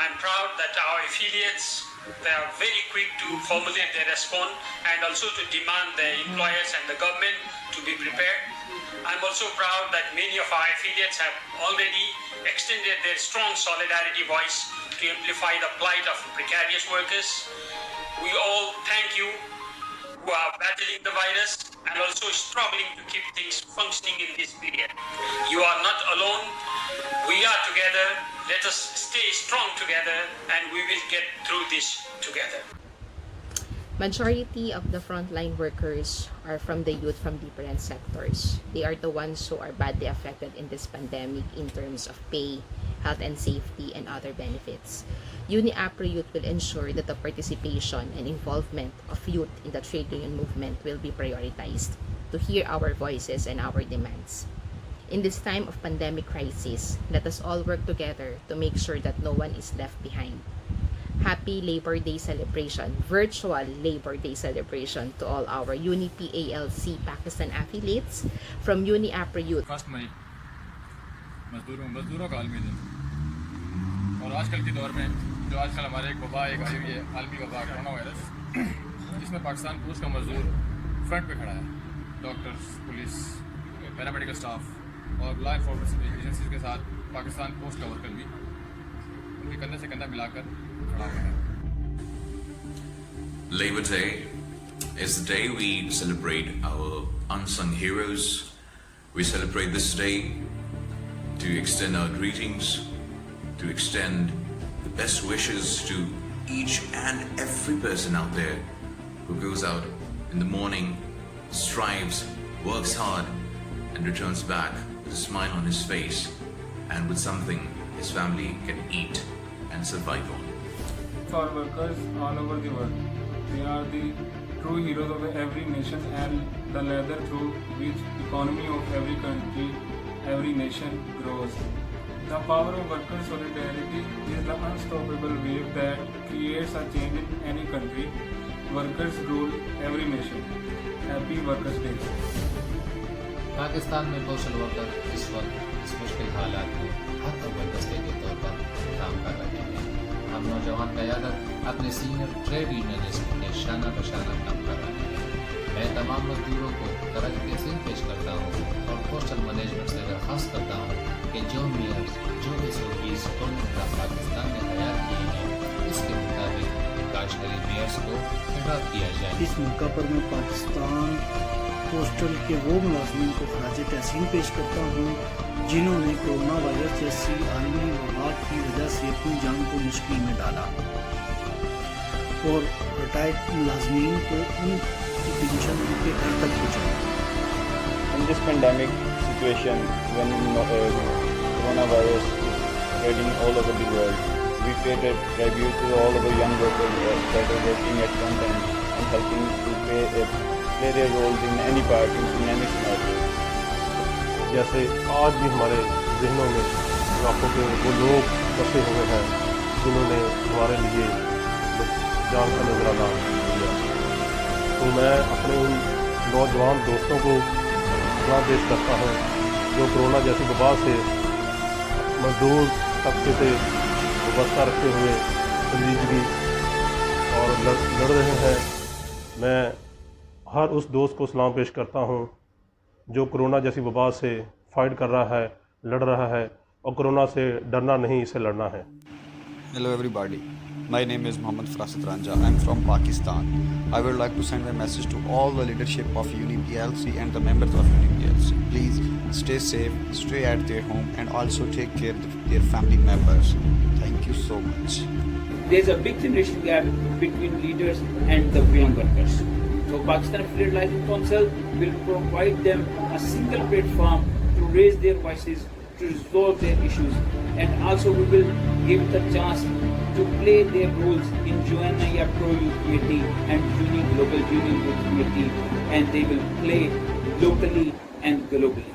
I'm proud that our affiliates were very quick to formulate their response and also to demand the employers and the government to be prepared. I'm also proud that many of our affiliates have already extended their strong solidarity voice to amplify the plight of precarious workers. We all thank you who are battling the virus and also struggling to keep things functioning in this period. You are not alone. We are together. Let us stay strong together and we will get through this together. Majority of the frontline workers are from the youth from different sectors. They are the ones who are badly affected in this pandemic in terms of pay, health and safety, and other benefits. UniAPRO Youth will ensure that the participation and involvement of youth in the trade union movement will be prioritized to hear our voices and our demands. In this time of pandemic crisis, let us all work together to make sure that no one is left behind. Happy Labor Day celebration, virtual Labor Day celebration to all our UniPALC Pakistan affiliates from UniAPRO Youth. 1 मई मजदूरों का आलमी दिन और आजकल के दौर में जो आजकल हमारे एक वबा एक आई हुई है आलमी वबा कोरोना वायरस जिसमें पाकिस्तान पुलिस का मजदूर फ्रंट पे खड़ा है। डॉक्टर्स, पुलिस, पैरामेडिकल स्टाफ और लॉ एनफोर्समेंट एजेंसीज के साथ पाकिस्तान पोस्ट का वर्कर भी उनके कंधे से कंधा मिलाकर खड़ा हुआ है। Labor Day is the day we celebrate our unsung heroes. We celebrate this day to extend our greetings, to extend the best wishes to each and every person out there who goes out in the morning, strives, works hard, and returns back with a smile on his face and with something his family can eat and survive on. For workers all over the world, they are the true heroes of every nation and the ladder through which economy of every country, every nation grows. The power of worker solidarity is the unstoppable wave that creates a change in any country. Workers rule every nation. Happy Workers' Day. Pakistan में social worker इस वक्त इस मुश्किल हालात में हर अव्वल दस्ते के तौर पर काम कर रहे हैं। हम नौजवान क़यादत अपने सीनियर ट्रेड यूनियनिस्ट के शाना बशाना काम कर रहे हैं। मैं तमाम मजदूरों को तरक्की से पेश करता हूँ और पोस्टल मैनेजमेंट से दरख्वास्त करता हूँ कि जो मेयर्स जो SOPs गवर्नमेंट ऑफ पाकिस्तान ने तैयार किए हैं इसके मुताबिक काश्तकारी मेयर्स को खिताब किया जाए। इस मौका पर मैं पाकिस्तान पोस्टल के वो मुलाजमीन को खराज तहसीन पेश करता हूँ जिन्होंने कोरोना वायरस जैसी आलमी वबा की वजह से अपनी जान को मुश्किल में डाला और रिटायर्ड मुलाजमीन को उनकी पेंशन उनके घर तक पहुँचाई। In this pandemic situation, when coronavirus is spreading all over the world, we pay a tribute to all of the young workers that are working at front end and helping to play their roles in any part, in any scenario. जैसे आज भी हमारे जहनों में आँखों के वो लोग बसे हुए हैं जिन्होंने हमारे लिए जान का नजराना दिया। तो मैं अपने उन नौजवान दोस्तों को सलाह पेश करता हूँ जो कोरोना जैसी वबा से मजदूर तबके से वाबस्ता रखते हुए संजीदगी और लड़ रहे हैं। मैं हर उस दोस्त को सलाम पेश करता हूँ जो कोरोना जैसी वबा से फाइट कर रहा है, लड़ रहा है और कोरोना से डरना नहीं, इसे लड़ना है। Hello everybody, my name is Mohammad Farasit Ranja. I'm from Pakistan. I would like to send a message to all the leadership of UniPLC and the members of UniPLC. Please stay safe, stay at their home and also take care of their family members. Thank you so much. There's a big generation gap between leaders and the young workers. So Pakistan Affiliate Licensing Council will provide them a single platform to raise their voices, to resolve their issues, and also we will give the chance to play their roles in UniAPRO Youth Committee and Uni Global Union Youth Committee, and they will play locally and globally.